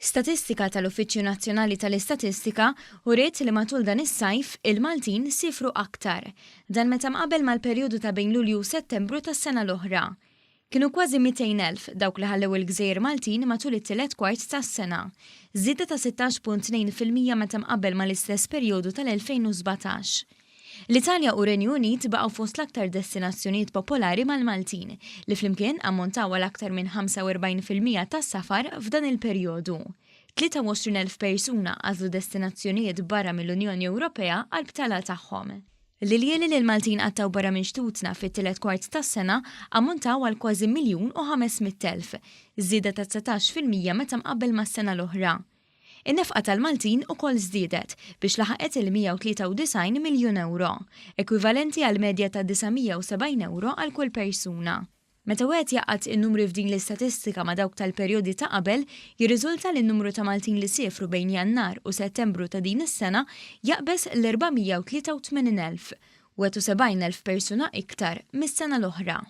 Statistika tal-Uffiċċju Nazzjonali tal-Istatistika uriet li matul dan is-sajf il-Maltin sifru aktar, dan meta mqabel mal-perjodu ta' bejn Lulju u Settembru tas-sena l-oħra. Kienu kważi 200,000 dawk li ħallew il-Gżejjer Maltin matul it-tielet kwart tas-sena, żieda ta' 16.2% meta mqabel mal-istess perjodu tal-2017. L-Italja u Renju Unit baqgħu fost l-aktar destinazzjonijiet popolari mal-Maltin li flimkien ammontaw għal aktar minn 45% tas-safar f'dan il-perjodu. 23,000 persuna għażlu destinazzjonijiet barra mill-Unjoni Ewropea għal btala tagħhom. L-iljeli li l-Maltin qattaw barra minn xtutna fit-tielet kwart tas-sena ammontaw għal kważi 1,500,000, żieda ta' 19% meta mqabbel mas-sena l-oħra. In-nefqa tal-Maltin ukoll żdiedet biex laħqet il-193 miljun euro, ekwivalenti għal medja ta' 970 euro għal kull persuna. Meta wieħed jaqgħad in-numri f'din l-istatistika ma' dawk tal-perjodi ta' qabel, jirriżulta li n-numru ta' Maltin li siefru bejn Jannar u Settembru ta' din is-sena jaqbes l-483,000, 71,000 persuna iktar mis-sena l-oħra.